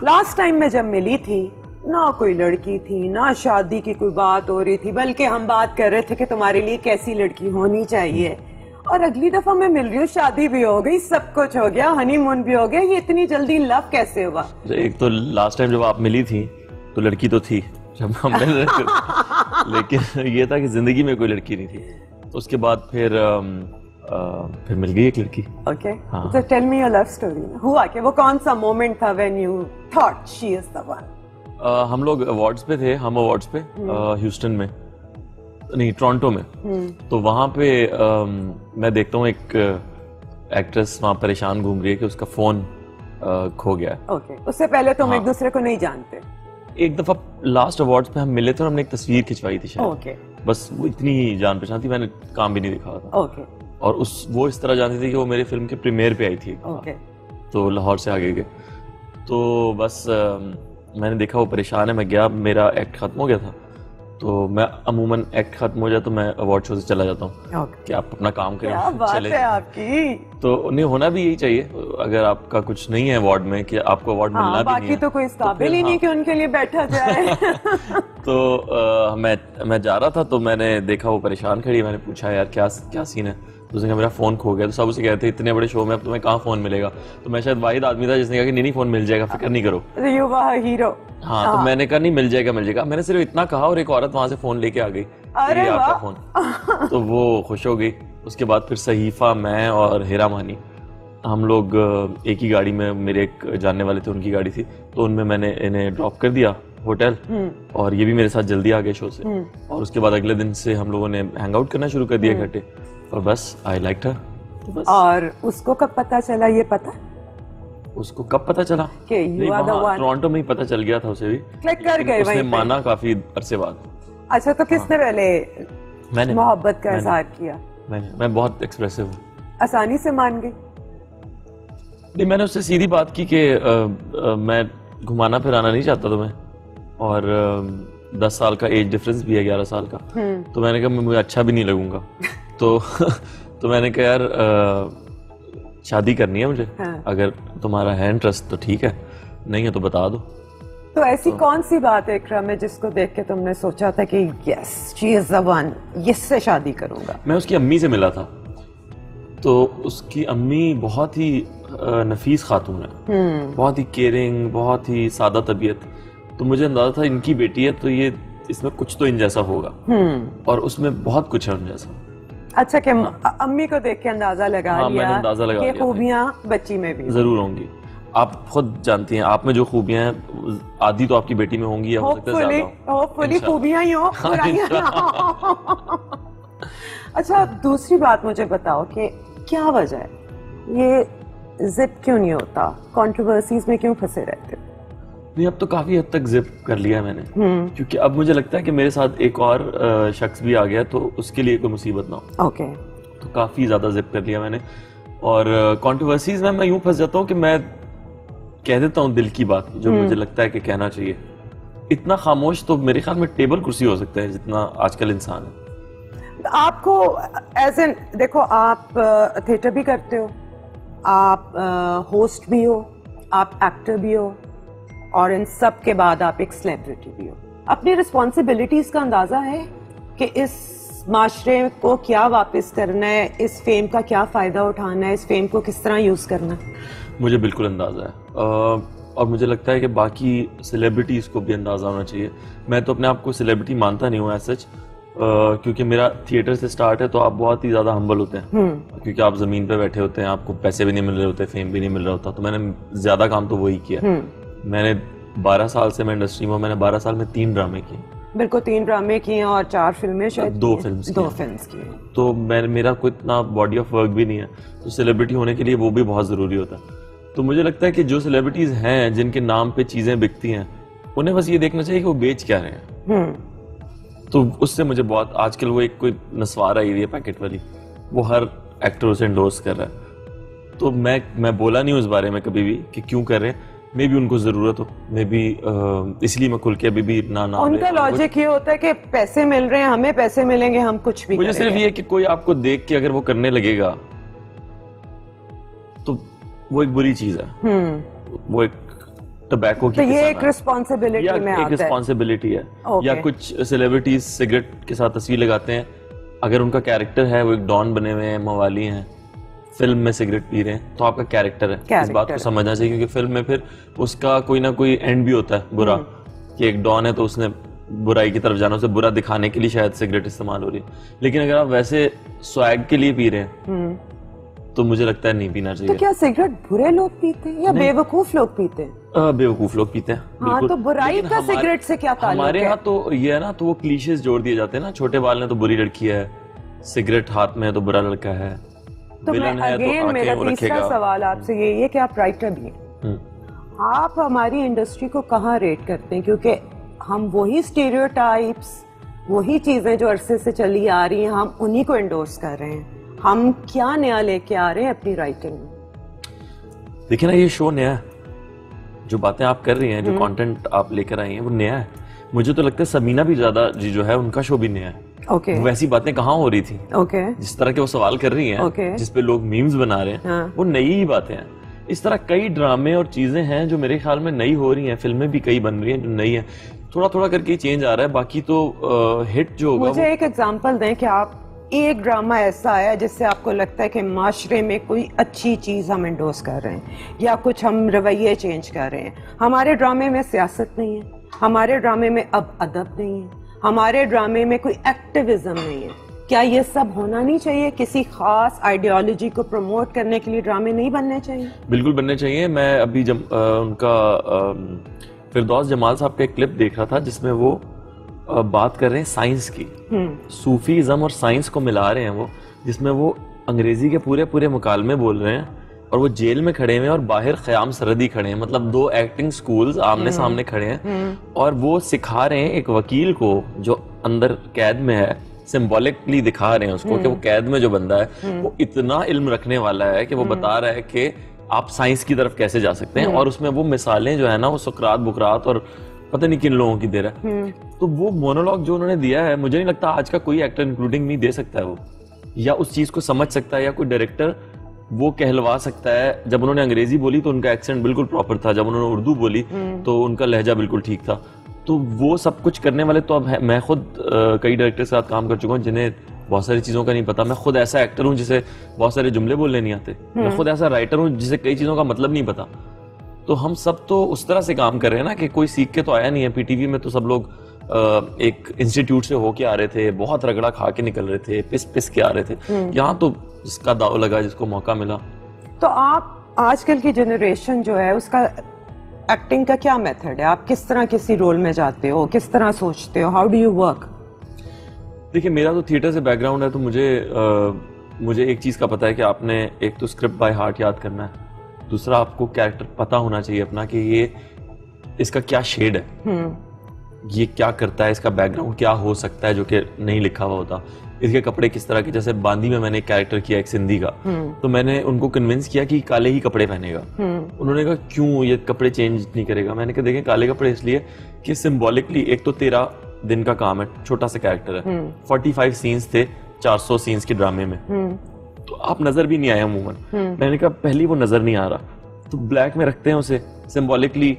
Last time मैं जब मिली थी ना कोई लड़की थी, ना शादी की कोई बात हो रही थी, बल्कि हम बात कर रहे थे कि तुम्हारे लिए कैसी लड़की होनी चाहिए। और अगली दफा मैं मिल रही हूँ, शादी भी हो गई, सब कुछ हो गया, हनीमून भी हो गया। ये इतनी जल्दी लव कैसे हुआ? एक तो लास्ट टाइम जब आप मिली थी तो लड़की तो थी जब हम मिल रहे थे, लेकिन ये था कि जिंदगी में कोई लड़की नहीं थी। तो उसके बाद फिर मिल गई एक लड़की। ओके, तो tell me your love story. हुआ कि वो कौन सा मोमेंट था when you thought she is the one? हम लोग अवार्ड्स पे थे, हम अवार्ड्स पे ह्यूस्टन में, नहीं टोरंटो में। तो वहां पे मैं देखता हूँ एक एक्ट्रेस वहां परेशान घूम रही है कि उसका फोन खो गया है। ओके, उससे पहले तुम एक दूसरे को नहीं जानते? एक दफा लास्ट अवार्ड्स पे हम मिले थे और हमने एक तस्वीर खिंचवाई थी शायद। ओके, बस वो इतनी जान पहचान थी, मैंने काम भी नहीं दिखा था। ओके, और वो इस तरह जानती थी कि वो मेरे फिल्म के प्रीमियर पे आई थी। ओके, तो लाहौर से आगे गए तो बस मैंने देखा वो परेशान है, मैं गया, मेरा एक्ट खत्म हो गया था। तो मैं अमूमन एक्ट खत्म हो जाए तो मैं अवार्ड शो से चला जाता हूँ कि आप अपना काम करें। क्या बात चले है आपकी। तो उन्हें होना भी यही चाहिए, अगर आपका कुछ नहीं है अवार्ड में कि आपको अवार्ड मिलना भी नहीं है, तो कोई इस काबिल ही नहीं कि उनके लिए बैठा जाए। तो मैं जा रहा था तो मैंने देखा वो परेशान खड़ी है, मैंने पूछा यार क्या सीन है? तो उसने कहा मेरा फोन खो गया। तो सब उसे कहते इतने बड़े शो में अब तुम्हें कहाँ फोन मिलेगा? तो मैं शायद वाहिद आदमी था जिसने कहा कि नहीं फोन मिल जाएगा, फिक्र नहीं करो। You were hero. हाँ, तो मैंने कहा नहीं मिल जाएगा। मैंने सिर्फ इतना कहा और एक औरत वहां से फोन लेके आ गई, ये आपका फोन। तो वो खुश हो गई। उसके बाद फिर सहीफा, मैं और हेरा मानी, हम लोग एक ही गाड़ी में, मेरे एक जानने वाले थे उनकी गाड़ी थी, तो उनमें मैंने इन्हें ड्रॉप कर दिया होटल, और ये भी मेरे साथ जल्दी आ गए शो से। और उसके बाद अगले दिन से हम लोगों ने हैंग आउट करना शुरू कर दिया इकट्ठे, और बस आई लाइक्ड हर। और उसको कब पता चला? ये पता उसको कब पता चला कि you are the one? Toronto में ही पता चल गया था उसे भी, क्लिक कर गए उसने वहीं पे। माना काफी अरसे बाद। अच्छा, तो किसने पहले मैंने मोहब्बत का इजहार किया? मैं बहुत एक्सप्रेसिव हूँ। आसानी से मान गई? नहीं, मैंने उससे सीधी बात की कि मैं घुमाना फिराना नहीं चाहता तुम्हें, और 10 साल का एज डिफरेंस भी है, 11 साल का। तो मैंने कहा मुझे अच्छा भी नहीं लगूंगा। तो मैंने कहा यार शादी करनी है मुझे, अगर तुम्हारा है इंटरेस्ट तो ठीक है, नहीं है तो बता दो। तो ऐसी कौन सी बात है इकरा में जिसको देख के तुमने सोचा था कि yes she is the one, इससे शादी करूंगा? मैं उसकी अम्मी से मिला था, तो उसकी अम्मी बहुत ही नफीस खातून है, बहुत ही केयरिंग, बहुत ही सादा तबीयत। तो मुझे अंदाजा था इनकी बेटी है तो ये इसमें कुछ तो इन जैसा होगा, और उसमें बहुत कुछ है उन जैसा। अच्छा, कि अम्मी को देख के अंदाजा लगा लिया कि खूबियां बच्ची में भी जरूर होंगी। आप खुद जानती हैं आप में जो खूबियां हैं आधी तो आपकी बेटी में होंगी, या हो सकता है ज्यादा। होपफुली खूबियां ही हो, बुराइयां ना हो। अच्छा, दूसरी बात मुझे बताओ कि क्या वजह है, ये जिप क्यों नहीं होता? कंट्रोवर्सीज में क्यों फंसे रहते हो? नहीं, अब तो काफी हद तक जिप कर लिया है मैंने, क्योंकि अब मुझे लगता है कि मेरे साथ एक और शख्स भी आ गया तो उसके लिए कोई मुसीबत ना हो। ओके, तो काफी ज्यादा जिप कर लिया मैंने। और कंट्रोवर्सीज में मैं यूं फंस जाता हूँ कि मैं कह देता हूँ दिल की बात जो मुझे लगता है कि कहना चाहिए। इतना खामोश तो मेरे ख्याल में टेबल कुर्सी हो सकता है जितना आजकल इंसान है। आपको एज एन, देखो आप थिएटर भी करते हो, आप होस्ट भी हो, आप एक्टर भी हो, और इन सब के बाद आप एक सेलिब्रिटी भी हो। अपनी रिस्पॉन्सिबिलिटीज का अंदाजा है कि इस माशरे को क्या वापस करना है, इस फेम का क्या फायदा उठाना है, इस फेम को किस तरह यूज करना है? मुझे बिल्कुल अंदाजा है, और मुझे लगता है कि बाकी सेलिब्रिटीज को भी अंदाजा होना चाहिए। मैं तो अपने आप को सेलिब्रिटी मानता नहीं हूँ एज सच, क्योंकि मेरा थिएटर से स्टार्ट है, तो आप बहुत ही ज्यादा हम्बल होते हैं, क्योंकि आप जमीन पे बैठे होते हैं, आपको पैसे भी नहीं मिल रहे होते, फेम भी नहीं मिल रहा होता। तो मैंने ज्यादा काम तो वही किया। मैंने 12 साल से मैं इंडस्ट्री में, मैंने 12 साल में 3 ड्रामे किए। बिल्कुल, 3 ड्रामे किए और 4 फिल्में, शायद 2 फिल्म्स की। तो मेरा कोई इतना बॉडी ऑफ वर्क भी नहीं है, तो सेलिब्रिटी होने के लिए वो भी बहुत जरूरी होता है। तो मुझे लगता है कि जो सेलिब्रिटीज हैं जिनके नाम पे चीजें बिकती हैं, उन्हें बस ये देखना चाहिए कि वो बेच क्या रहे हैं। तो उससे मुझे बहुत, आजकल वो एक कोई नस्वार आई हुई है पैकेट वाली, वो हर एक्टर उसे एंडोर्स कर रहा है। तो मैं बोला नहीं उस बारे में कभी भी कि क्यों कर रहे हैं, मे भी उनको जरूरत हो, मे भी इसलिए मैं खुल के अभी भी ना उनका लॉजिक ये होता है कि पैसे मिल रहे हैं, हमें पैसे मिलेंगे, हम कुछ भी मुझे सिर्फ ये कि कोई आपको देख के अगर वो करने लगेगा तो वो एक बुरी चीज है, वो एक टबैको की तो ये किस्म एक है, रिस्पॉन्सिबिलिटी में एक आता है। रिस्पॉन्सिबिलिटी है। Okay. या कुछ सेलिब्रिटीज सिगरेट के साथ तस्वीर लगाते हैं, अगर उनका कैरेक्टर है वो एक डॉन बने हुए हैं, मवाली हैं, फिल्म में सिगरेट पी रहे हैं, तो आपका कैरेक्टर है, इस बात को समझना चाहिए, क्योंकि फिल्म में फिर उसका कोई ना कोई एंड भी होता है बुरा, कि एक डॉन है तो उसने बुराई की तरफ जाना, उसे बुरा दिखाने के लिए शायद सिगरेट इस्तेमाल हो रही है। लेकिन अगर आप वैसे स्वैग के लिए पी रहे हैं तो मुझे लगता है नहीं पीना चाहिए। तो क्या सिगरेट बुरे लोग पीते हैं या बेवकूफ लोग पीते हैं? बेवकूफ लोग पीते हैं, हाँ, बिल्कुल। तो बुराई लेकिन का सिगरेट से क्या ताल्लुक हमारे है? यहाँ तो ये है ना, तो वो क्लीशेस जोड़ दिए जाते हैं ना, छोटे बाल ने तो बुरी लड़की है, सिगरेट हाथ में है तो बुरा लड़का है, तो मैं विलन है तो अगेन मेरा आंखें वो तीसरा रखेगा। सवाल आपसे ये है कि आप राइटर भी हैं, आप हमारी इंडस्ट्री को कहाँ रेट करते हैं? क्योंकि हम वही स्टेरियोटाइप्स, वही चीजें जो अरसे से चली आ रही हैं, हम उन्हीं को एंडोर्स कर रहे हैं। हम क्या नया लेके आ रहे हैं अपनी राइटिंग में? देखिए ना, ये शो नया है, जो बातें आप कर रही हैं, जो कंटेंट आप लेकर आई हैं वो नया है। मुझे तो लगता है सबीना भी ज्यादा जी जो है उनका शो भी नया है। ओके वैसी बातें कहाँ हो रही थी, ओके जिस तरह के वो सवाल कर रही हैं, Okay. जिस पे लोग मीम्स बना रहे हैं, हाँ. वो नई ही बातें हैं। इस तरह कई ड्रामे और चीजें हैं जो मेरे ख्याल में नई हो रही हैं, फिल्में भी कई बन रही हैं जो नई हैं, थोड़ा थोड़ा करके चेंज आ रहा है। बाकी तो हिट जो होगा मुझे एक एग्जांपल दें कि आप एक ड्रामा ऐसा आया जिससे आपको लगता है कि माशरे में कोई अच्छी चीज हम एंडोर्स कर रहे हैं या कुछ हम रवैये चेंज कर रहे हैं। हमारे ड्रामे में सियासत नहीं है, हमारे ड्रामे में अब अदब नहीं है, हमारे ड्रामे में कोई एक्टिविज्म नहीं है। क्या ये सब होना नहीं चाहिए? किसी खास आइडियोलॉजी को प्रमोट करने के लिए ड्रामे नहीं बनने चाहिए? बिल्कुल बनने चाहिए। मैं अभी जब उनका फिरदौस जमाल साहब का एक क्लिप देख रहा था जिसमें वो बात कर रहे हैं साइंस की, सूफीज़म और साइंस को मिला रहे हैं वो, जिसमें वो अंग्रेजी के पूरे पूरे मुकालमे बोल रहे हैं और वो जेल में खड़े हुए हैं और बाहर क़याम सरहदी खड़े हैं, मतलब दो एक्टिंग स्कूल्स आमने सामने खड़े हैं और वो सिखा रहे हैं एक वकील को जो अंदर कैद में है, सिंबॉलिकली दिखा रहे हैं उसको कि वो कैद में जो बंदा है वो इतना इल्म रखने वाला है कि वो बता रहा है कि आप साइंस की तरफ कैसे जा सकते हैं। और उसमें वो मिसालें जो है ना वो सुकरात बुकरात और पता नहीं किन लोगों की दे रहा है। तो वो मोनोलॉग जो उन्होंने दिया है, मुझे नहीं लगता आज का कोई एक्टर इंक्लूडिंग नहीं दे सकता है वो, या उस चीज को समझ सकता है, या कोई डायरेक्टर वो कहलवा सकता है। जब उन्होंने अंग्रेजी बोली तो उनका एक्सेंट बिल्कुल प्रॉपर था, जब उन्होंने उर्दू बोली तो उनका लहजा बिल्कुल ठीक था। तो वो सब कुछ करने वाले तो अब है। मैं खुद कई डायरेक्टर के साथ काम कर चुका हूँ जिन्हें बहुत सारी चीजों का नहीं पता। मैं खुद ऐसा एक्टर हूँ जिसे बहुत सारे जुमले बोलने नहीं आते। मैं खुद ऐसा राइटर हूँ जिसे कई चीजों का मतलब नहीं पता। तो हम सब तो उस तरह से काम कर रहे हैं ना कि कोई सीख के तो आया नहीं है। पीटीवी में तो सब लोग एक इंस्टीट्यूट से होके आ रहे थे, बहुत रगड़ा खा के निकल रहे थे, पिस पिस के आ रहे थे। यहाँ तो जिसका दाव लगा, जिसको मौका मिला। तो आप आजकल की जनरेशन जो है उसका एक्टिंग का क्या मेथड है? आप किस तरह किसी रोल में जाते हो, किस तरह सोचते हो, हाउ डू यू वर्क? देखिए, मेरा तो थिएटर से बैकग्राउंड है, तो मुझे एक चीज का पता है कि आपने एक तो स्क्रिप्ट बाय हार्ट याद करना है, दूसरा आपको कैरेक्टर पता होना चाहिए अपना कि ये इसका क्या शेड है, ये क्या करता है, इसका बैकग्राउंड क्या हो सकता है जो कि नहीं लिखा हुआ होता, इसके कपड़े किस तरह के। जैसे बांदी में मैंने एक कैरेक्टर किया एक सिंधी का, तो मैंने उनको कन्विंस किया कि काले ही कपड़े पहनेगा। उन्होंने कहा क्यों ये कपड़े चेंज नहीं करेगा? मैंने कहा देखें, काले कपड़े इसलिए कि सिंबॉलिकली एक तो 13 दिन का काम है, छोटा सा कैरेक्टर है, 45 सीन्स थे 400 सीन्स के ड्रामे में, तो आप नजर भी नहीं आया अमूमन। मैंने कहा पहली वो नजर नहीं आ रहा, तो ब्लैक में रखते हैं उसे, सिंबॉलिकली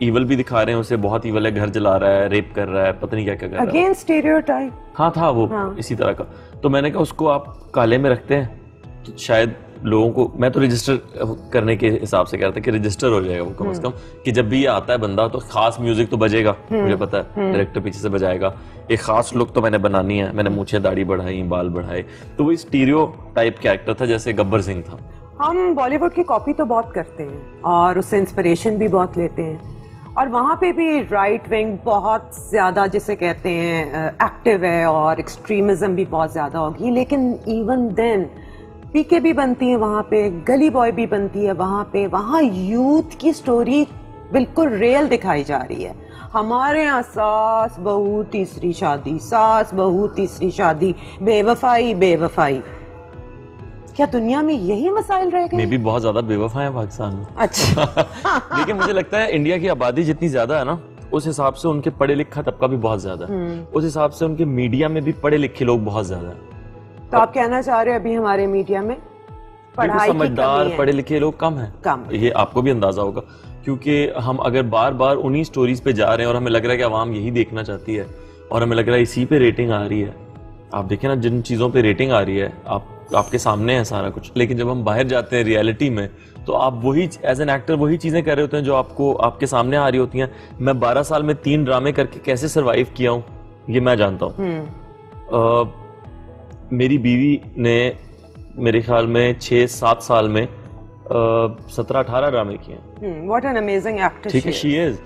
ईवल भी दिखा रहे हैं उसे, बहुत ईवल है, घर जला रहा है, रेप कर रहा है, पता नहीं क्या क्या कर रहा है। Again stereotype. हाँ था वो इसी तरह का। तो मैंने कहा उसको आप काले में रखते हैं तो शायद लोगों को, मैं तो रजिस्टर करने के हिसाब से कह रहा था कि रजिस्टर हो जाएगा वो कम से कम, कि जब भी ये आता है बंदा तो खास म्यूजिक तो बजेगा, मुझे पता है डायरेक्टर पीछे से बजाएगा, एक खास लुक तो मैंने बनानी है, मैंने मूंछें दाढ़ी बढ़ाई, बाल बढ़ाए, तो वो स्टीरियो टाइप कैरेक्टर था जैसे गब्बर सिंह था। हम बॉलीवुड की कॉपी तो बहुत करते हैं और उससे इंस्पिरेशन भी बहुत लेते हैं, और वहाँ पे भी राइट विंग बहुत ज़्यादा जिसे कहते हैं एक्टिव है और एक्सट्रीमिज्म भी बहुत ज़्यादा होगी। लेकिन इवन देन पीके भी बनती है वहाँ पे, गली बॉय भी बनती है वहाँ पे, वहाँ यूथ की स्टोरी बिल्कुल रियल दिखाई जा रही है। हमारे यहाँ सास बहू तीसरी शादी, सास बहू तीसरी शादी, बेवफाई बेवफाई। क्या दुनिया में यही मसाइल रह गए? मे भी बहुत ज्यादा बेवफा है पाकिस्तान में। अच्छा। लेकिन मुझे लगता है इंडिया की आबादी जितनी ज्यादा है ना, उस हिसाब से उनके पढ़े लिखा तबका भी बहुत ज्यादा है, उस हिसाब से उनके मीडिया में भी पढ़े लिखे लोग बहुत ज्यादा है। तो आप कहना चाह रहे हो अभी हमारे मीडिया में पढ़ाई की समझदार कमी है? पढ़े लिखे लोग कम है, कम। ये आपको भी अंदाजा होगा। क्योंकि हम अगर बार बार उन्हीं स्टोरीज पे जा रहे हैं और हमें लग रहा है कि आवाम यही देखना चाहती है और हमें लग रहा है इसी पे रेटिंग आ रही है। आप देखें ना, जिन चीज़ों पे रेटिंग आ रही है आपके सामने है सारा कुछ, लेकिन जब हम बाहर जाते हैं रियलिटी में तो आप वही एज एन एक्टर वही चीज़ें कर रहे होते हैं जो आपको आपके सामने आ रही होती हैं। मैं 12 साल में 3 ड्रामे करके कैसे सरवाइव किया हूँ ये मैं जानता हूँ। मेरी बीवी ने मेरे ख्याल में 6-7 साल में 17-18 ड्रामे किए हैं। What an amazing actor ठीक है, she शी is. इज